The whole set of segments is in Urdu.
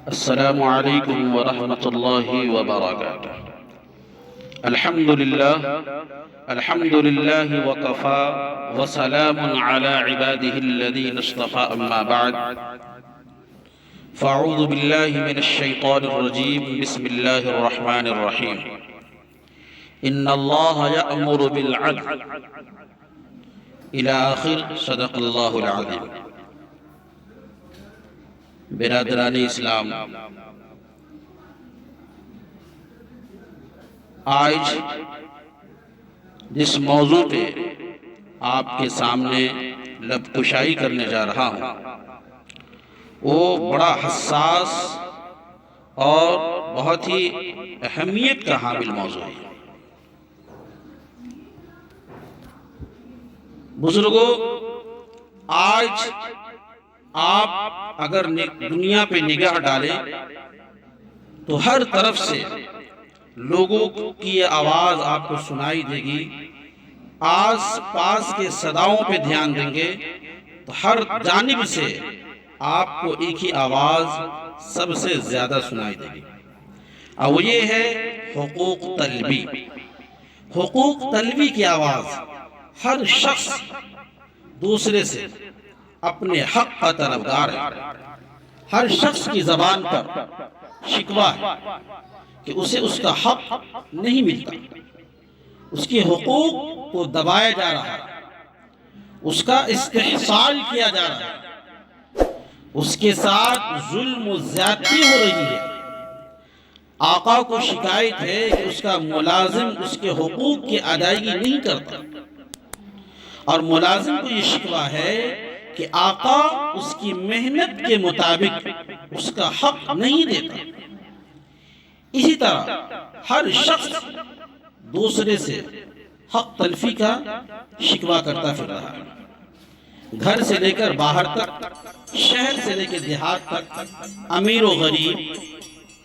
السلام عليكم ورحمة الله وبركاته. الحمد لله وكفى وسلام على عباده الذين اصطفى أما بعد فأعوذ بالله من الشيطان الرجيم بسم الله الرحمن الرحيم. إن الله يأمر بالعدل إلى آخر صدق الله العظيم. برادران اسلام، آج جس موضوع پہ آپ کے سامنے لب کشائی کرنے جا رہا ہوں وہ بڑا حساس اور بہت ہی اہمیت کا حامل موضوع ہے. بزرگوں، آج آپ اگر دنیا پہ نگاہ ڈالیں تو ہر طرف سے لوگوں کی یہ آواز آپ کو سنائی دے گی. آس پاس کے صداؤں پہ دھیان دیں گے تو ہر جانب سے آپ کو ایک ہی آواز سب سے زیادہ سنائی دے گی، اور وہ یہ ہے حقوق طلبی. حقوق طلبی کی آواز. ہر شخص دوسرے سے اپنے حق کا طلبگار ہے. ہر شخص کی زبان پر شکوہ ہے کہ اسے اس کا حق نہیں ملتا، اس کے حقوق کو دبایا جا رہا ہے، اس کا استحصال کیا جا رہا ہے، اس کے ساتھ ظلم و زیادتی ہو رہی ہے. آقا کو شکایت ہے کہ اس کا ملازم اس کے حقوق کی ادائیگی نہیں کرتا، اور ملازم کو یہ شکوہ ہے کہ آقا اس کی محنت کے مطابق اس کا حق نہیں دیتا. اسی طرح ہر شخص دوسرے سے حق تلفی کا شکوہ کرتا پھر رہا ہے. گھر سے لے کر باہر تک، شہر سے لے کر دیہات تک، امیر و غریب،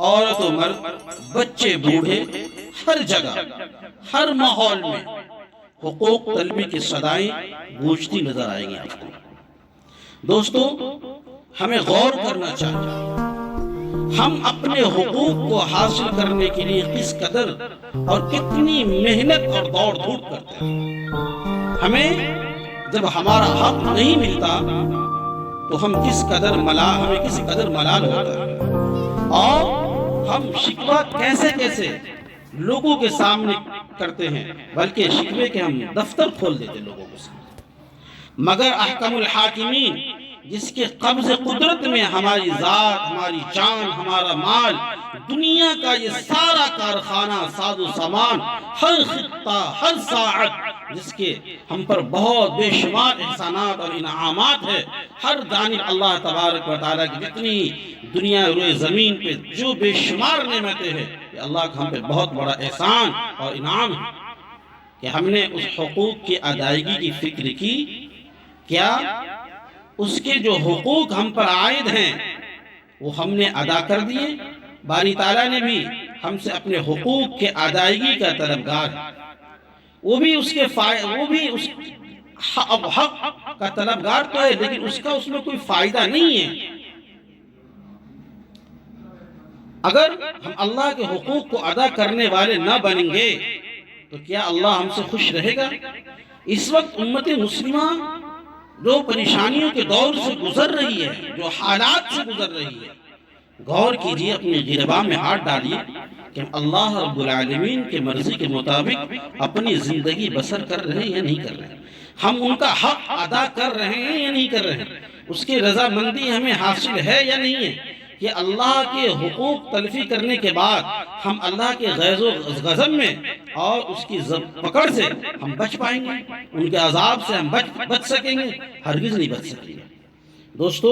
عورت و مرد، بچے بوڑھے، ہر جگہ ہر ماحول میں حقوق طلبی کی صدائیں گونجتی نظر آئیں گی آپ کو. دوستو، ہمیں غور کرنا چاہیے ہم اپنے حقوق کو حاصل کرنے کے لیے کس قدر اور کتنی محنت اور دوڑ دھوپ کرتے ہیں. ہمیں جب ہمارا حق نہیں ملتا تو ہمیں کس قدر ملال ہوتا ہے، اور ہم شکوہ کیسے لوگوں کے سامنے کرتے ہیں، بلکہ شکوے کے ہم دفتر کھول دیتے لوگوں کے سامنے. مگر احکم الحاکمین، جس کے قبض قدرت میں ہماری ذات، ہماری جان، ہمارا مال، دنیا کا یہ سارا کارخانہ، ساز و سامان، ہر خطہ، ہر ساعت، جس کے ہم پر بہت بے شمار احسانات اور انعامات ہیں. ہر جانب اللہ تبارک و تعالیٰ کی جتنی دنیا روئے زمین پہ جو بے شمار نعمتیں ہیں، یہ اللہ کا ہم پہ بہت بڑا احسان اور انعام ہے کہ ہم نے اس حقوق کی ادائیگی کی فکر کی. کیا اس کے جو حقوق ہم پر عائد ہیں وہ ہم نے ادا کر دیے؟ باری تعالیٰ نے بھی ہم سے اپنے حقوق کے ادائیگی کا طلبگار ہے. وہ بھی اس حق کا طلبگار تو ہے، لیکن اس میں کوئی فائدہ نہیں ہے. اگر ہم اللہ کے حقوق کو ادا کرنے والے نہ بنیں گے تو کیا اللہ ہم سے خوش رہے گا؟ اس وقت امت مسلمہ جو پریشانیوں کے دور سے گزر رہی ہے، جو حالات سے گزر رہی ہے، غور کیجئے، اپنے گربان میں ہاتھ ڈالیے کہ اللہ رب العالمین کے مرضی کے مطابق اپنی زندگی بسر کر رہے ہیں یا نہیں کر رہے ہیں. ہم ان کا حق ادا کر رہے ہیں یا نہیں کر رہے ہیں؟ اس کی رضامندی ہمیں حاصل ہے یا نہیں ہے؟ کہ اللہ کے حقوق تلفی کرنے کے بعد ہم اللہ کے غیظ و غضب میں اور اس کی پکڑ سے ہم بچ پائیں گے؟ ان کے عذاب سے ہم بچ سکیں گے؟ ہرگز نہیں بچ سکیں گے. دوستو،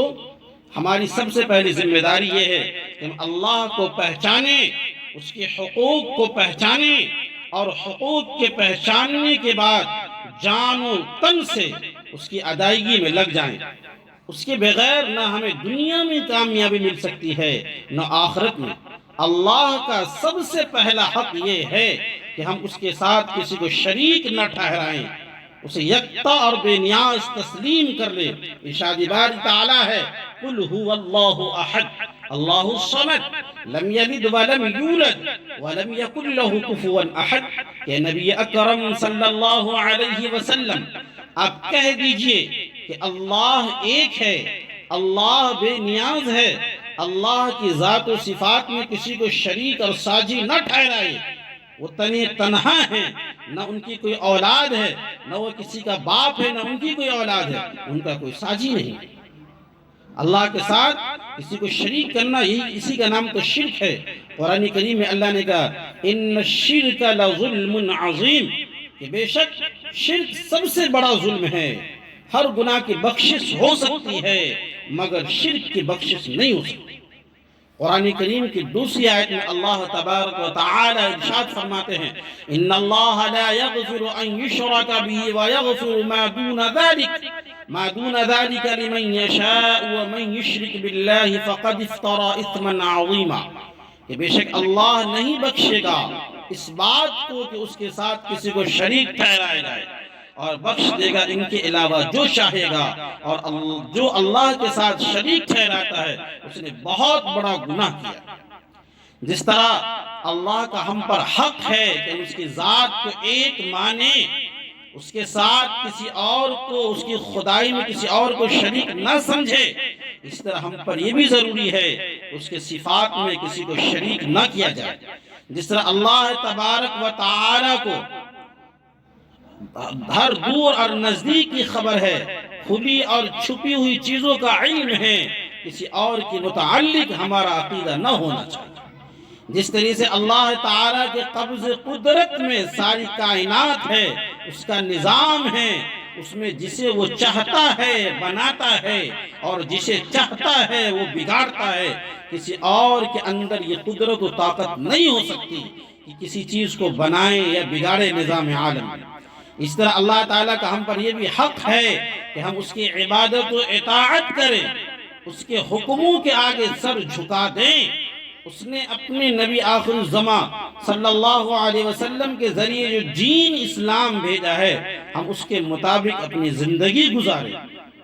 ہماری سب سے پہلی ذمہ داری یہ ہے کہ ہم اللہ کو پہچانیں، اس کے حقوق کو پہچانیں، اور حقوق کے پہچاننے کے بعد جان و تن سے اس کی ادائیگی میں لگ جائیں. اس کے بغیر نہ ہمیں دنیا میں کامیابی مل سکتی ہے نہ آخرت میں. اللہ کا سب سے پہلا حق یہ ہے کہ ہم اس کے ساتھ کسی کو شریک نہ ٹھہرائیں، اسے یکتا اور بے نیاز تسلیم کر لے. ارشاد باری تعالیٰ ہے قل هو اللہ احد اللہ الصمد لم یلد ولم یولد ولم یکن لہ کفوا احد، کہ نبی اکرم صلی اللہ علیہ وسلم آپ کہہ دیجئے کہ اللہ ایک ہے، اللہ بے نیاز ہے، اللہ کی ذات و صفات میں کسی کو شریک اور ساجی نہ ٹھہرائے، وہ تنہا ہیں، نہ ان کی کوئی اولاد ہے، نہ وہ کسی کا باپ ہے، نہ ان کی کوئی اولاد ہے، ان کا کوئی ساجی نہیں۔ اللہ کے ساتھ کسی کو شریک کرنا، یہی اسی کا نام تو شرک ہے۔ قرآن کریم میں اللہ نے کہا ان الشرک لظلم عظیم، کہ بے شک شرک سب سے بڑا ظلم ہے۔ ہر گناہ کی بخشش ہو سکتی ہے مگر شرک کی بخشش نہیں ہو سکتی۔ قرآن کریم کی دوسری آیت میں اللہ تبارک و تعالی ارشاد فرماتے ہیں ان اللہ لا یغفر ان یشرک به ویغفر ما دون ذلك لمن یشاء ومن یشرک باللہ فقد افترى اثما عظیما، کہ بے شک اللہ نہیں بخشے گا اس بات کو کہ اس کے ساتھ کسی کو شریک ٹھہرایا جائے، اور بخش دے گا ان کے علاوہ جو چاہے گا، اور جو اللہ کے ساتھ شریک ٹھہراتا ہے اس نے بہت بڑا گناہ کیا۔ جس طرح اللہ کا ہم پر حق ہے کہ اس کی ذات کو ایک مانے، اس کے ساتھ کسی اور کو، اس کی خدائی میں کسی اور کو شریک نہ سمجھے، اس طرح ہم پر یہ بھی ضروری ہے اس کے صفات میں کسی کو شریک نہ کیا جائے۔ جس طرح اللہ تبارک و تعالی کو ہر دور اور نزدیک کی خبر ہے، کھلی اور چھپی ہوئی چیزوں کا علم ہے، کسی اور کے متعلق ہمارا عقیدہ نہ ہونا چاہیے۔ جس طرح سے اللہ تعالیٰ کے قبض قدرت میں ساری کائنات ہے، اس کا نظام ہے، اس میں جسے وہ چاہتا ہے بناتا ہے اور جسے چاہتا ہے وہ بگاڑتا ہے، کسی اور کے اندر یہ قدرت و طاقت نہیں ہو سکتی کہ کسی چیز کو بنائے یا بگاڑے نظام عالم میں۔ اس طرح اللہ تعالیٰ کا ہم پر یہ بھی حق ہے کہ ہم اس کی عبادت و اطاعت کریں، اس کے حکموں کے آگے سر جھکا دیں۔ اس نے اپنے نبی آخر الزمان صلی اللہ علیہ وسلم کے ذریعے جو دین اسلام بھیجا ہے، ہم اس کے مطابق اپنی زندگی گزاریں،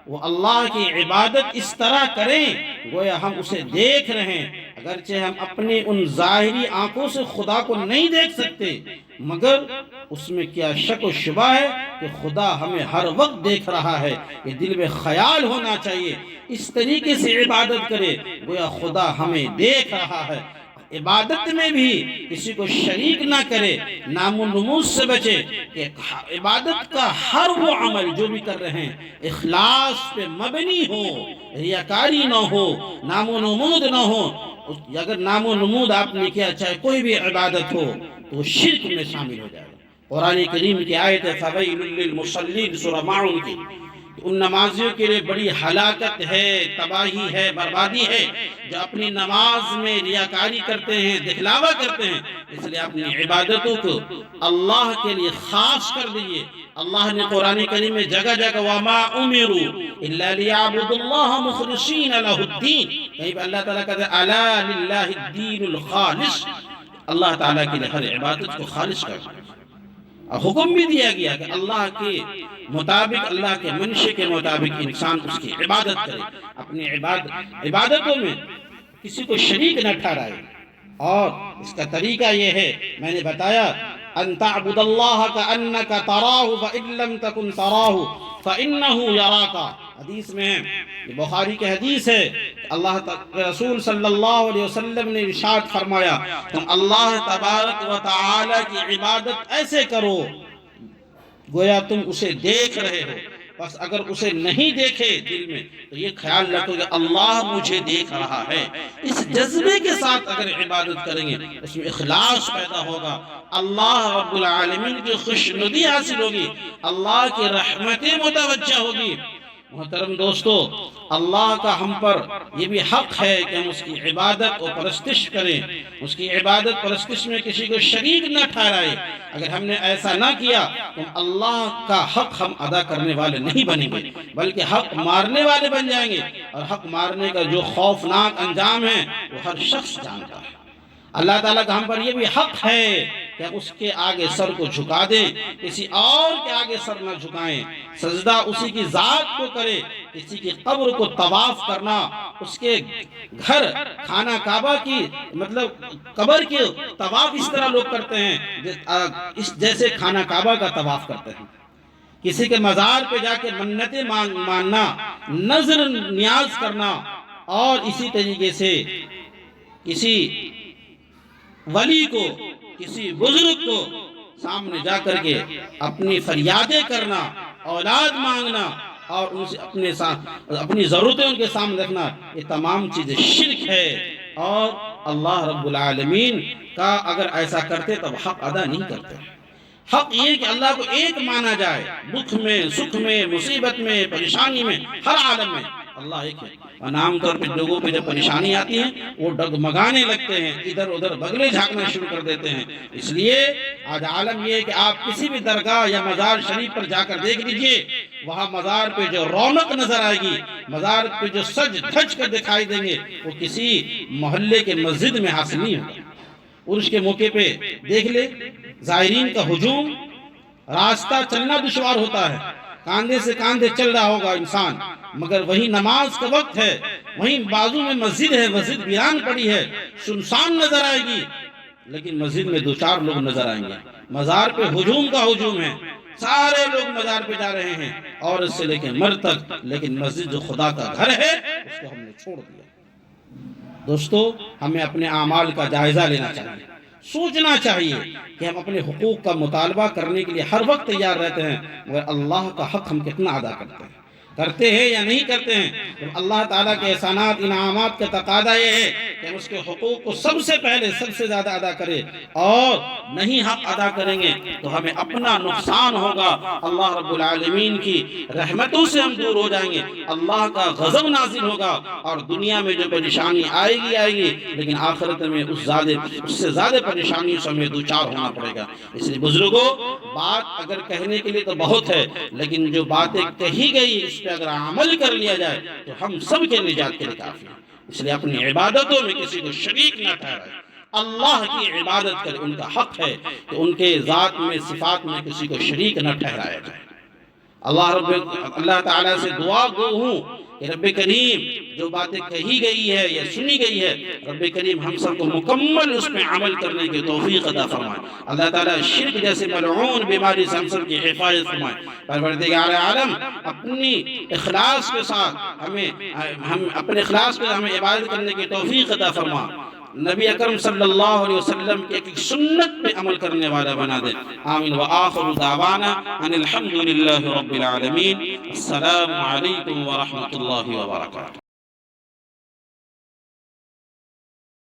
وہ اللہ کی عبادت اس طرح کریں گویا ہم اسے دیکھ رہے ہیں، اگرچہ ہم اپنے ان ظاہری آنکھوں سے خدا کو نہیں دیکھ سکتے، مگر اس میں کیا شک و شبہ ہے کہ خدا ہمیں ہر وقت دیکھ رہا ہے۔ یہ دل میں خیال ہونا چاہیے، اس طریقے سے عبادت کرے گویا خدا ہمیں دیکھ رہا ہے۔ عبادت میں بھی کسی کو شریک نہ کرے، نام و نمود سے بچے، کہ عبادت کا ہر وہ عمل جو بھی کر رہے ہیں اخلاص پہ مبنی ہو، ریاکاری نہ ہو، نام و نمود نہ ہو۔ اگر نام و نمود آپ نے کیا، چاہے کوئی بھی عبادت ہو، تو شرک میں شامل ہو جائے گا۔ قرآن کریم کی آیت ہے فَوَيْلٌ لِّلْمُصَلِّينَ سورہ ماعون کی، ان نمازیوں کے لیے بڑی ہلاکت ہے، تباہی ہے، بربادی ہے جو اپنی نماز میں ریاکاری کرتے ہیں، دکھلاوا کرتے ہیں۔ اس لیے اپنی عبادتوں کو اللہ کے لیے خاص کر دیجئے۔ اللہ نے قرآن کریم میں جگہ جگہ وَمَا أُمِرُوا إِلَّا لِيَعْبُدُوا اللَّهَ مُخْلِصِينَ لَهُ الدِّينَ، کہیں پہ اللہ تعالیٰ کہتے ہیں أَلَا لِلَّهِ الدِّينُ الْخَالِصُ، اللہ تعالیٰ کے لیے ہر عبادت کو خالص کر دیں۔ حکم بھی دیا گیا کہ اللہ کے مطابق، اللہ کے منشے کے مطابق انسان اس کی عبادت کرے، اپنی عبادتوں میں کسی کو شریک نہ ٹھہرائے۔ اور اس کا طریقہ یہ ہے، میں نے بتایا ان تعبد اللہ کأنک تراہ فإن لم تکن تراہ فإنہ یراک، حدیث میں ہے، یہ بخاری کی حدیث ہے، اللہ رسول صلی اللہ علیہ وسلم نے ارشاد فرمایا تم اللہ تبارک و تعالی کی عبادت ایسے کرو گویا تم اسے دیکھ رہے ہو، بس اگر اسے نہیں دیکھے دل میں تو یہ خیال رکھو کہ اللہ مجھے دیکھ رہا ہے۔ اس جذبے کے ساتھ اگر عبادت کریں گے اس میں اخلاص پیدا ہوگا، اللہ رب العالمین کی خوشنودی حاصل ہوگی، اللہ کی رحمتیں متوجہ ہوگی۔ محترم دوستو، اللہ کا ہم پر یہ بھی حق ہے کہ ہم اس کی عبادت و پرستش کریں، اس کی عبادت پرستش میں کسی کو شریک نہ ٹھہرائے۔ اگر ہم نے ایسا نہ کیا تو اللہ کا حق ہم ادا کرنے والے نہیں بنیں گے بلکہ حق مارنے والے بن جائیں گے، اور حق مارنے کا جو خوفناک انجام ہے وہ ہر شخص جانتا ہے۔ اللہ تعالیٰ کا ہم پر یہ بھی حق ہے کہ اس کے آگے سر کو جھکا دیں، کسی اور کے آگے سر نہ جھکائیں، سجدہ اسی کی ذات کو کرے، کسی کی قبر کو طواف کرنا، اس کے گھر خانہ کعبہ کی مطلب قبر کی طواف اس طرح لوگ کرتے ہیں جیسے خانہ کعبہ کا طواف کرتے ہیں، کسی کے مزار پہ جا کے منتیں ماننا، نظر نیاز کرنا، اور اسی طریقے سے کسی ولی کو، کسی بزرگ کو سامنے جا کر کے اپنی فریادیں کرنا، اولاد مانگنا، اور ان سے اپنی ضرورتیں ان کے سامنے رکھنا، یہ تمام چیزیں شرک ہے، اور اللہ رب العالمین کا اگر ایسا کرتے تب حق ادا نہیں کرتے۔ حق یہ کہ اللہ کو ایک مانا جائے، دکھ میں، سکھ میں، مصیبت میں، پریشانی میں، ہر عالم میں اللہ ایک ہے۔ اور عام طور پہ لوگوں پہ جب پریشانی آتی ہے وہ ڈگمگانے لگتے ہیں، ادھر ادھر بغلے جھانکنا شروع کر دیتے ہیں۔ اس لیے آج عالم یہ ہے کہ آپ کسی بھی درگاہ یا مزار شریف پر جا کر دیکھ لیجئے، وہاں مزار پہ جو رونق نظر آئے گی، مزار پہ جو سج دھج کر دکھائی دیں گے، وہ کسی محلے کے مسجد میں حاصل نہیں ہوگا۔ عرس کے موقع پہ دیکھ لے، زائرین کا ہجوم، راستہ چلنا دشوار ہوتا ہے، کاندھے سے کاندھے چل رہا ہوگا انسان، مگر وہی نماز کا وقت ہے، وہیں بازو میں مسجد ہے، مسجد ویران پڑی ہے، سنسان نظر آئے گی، لیکن مسجد میں دو چار لوگ نظر آئیں گے۔ مزار پہ ہجوم کا ہجوم ہے، سارے لوگ مزار پہ جا رہے ہیں، عورت سے لے کے مرد تک، لیکن مسجد جو خدا کا گھر ہے اس کو ہم نے چھوڑ دیا۔ دوستو، ہمیں اپنے اعمال کا جائزہ لینا چاہیے، سوچنا چاہیے کہ ہم اپنے حقوق کا مطالبہ کرنے کے لیے ہر وقت تیار رہتے ہیں، مگر اللہ کا حق ہم کتنا ادا کرتے ہیں یا نہیں کرتے ہیں۔ جب اللہ تعالیٰ کے احسانات، انعامات کا تقاضا یہ ہے کہ ہم اس کے حقوق کو سب سے پہلے، سب سے زیادہ ادا کریں، اور نہیں حق ادا کریں گے تو ہمیں اپنا نقصان ہوگا، اللہ رب العالمین کی رحمتوں سے ہم دور ہو جائیں گے، اللہ کا غضب نازل ہوگا، اور دنیا میں جو پریشانی آئے گی، لیکن آخرت میں اس سے زیادہ پریشانی سے ہمیں دوچار ہونا پڑے گا۔ اس لیے بزرگوں، بات اگر کہنے کے لیے تو بہت ہے، لیکن جو باتیں کہی گئی اس پہ اگر عمل کر لیا جائے تو ہم سب کے نجات کے لیے کافی ہے۔ اس لیے اپنی عبادتوں میں کسی کو شریک نہ ٹھہرائے، اللہ کی عبادت کرے، ان کا حق ہے کہ ان کے ذات میں، صفات میں کسی کو شریک نہ ٹھہرایا جائے۔ اللہ تعالیٰ سے دعا گو ہوں کہ رب کریم، جو باتیں کہی گئی ہے یا سنی گئی ہے، رب کریم ہم سب کو مکمل اس میں عمل کرنے کی توفیق عطا فرمائے۔ اللہ تعالیٰ شرک جیسے ملعون بیماری سے ہم سب کی حفاظت فرمائے۔ پروردگار عالم اپنی اخلاص کے ساتھ اپنے اخلاص کے ہمیں عبادت کرنے کی توفیق عطا فرما، نبی اکرم صلی اللہ علیہ وسلم کی ایک سنت پہ عمل کرنے والا بنا دے۔ آمین وآخر دعوانا ان الحمدللہ رب العالمین۔ السلام علیکم ورحمۃ اللہ وبرکاتہ۔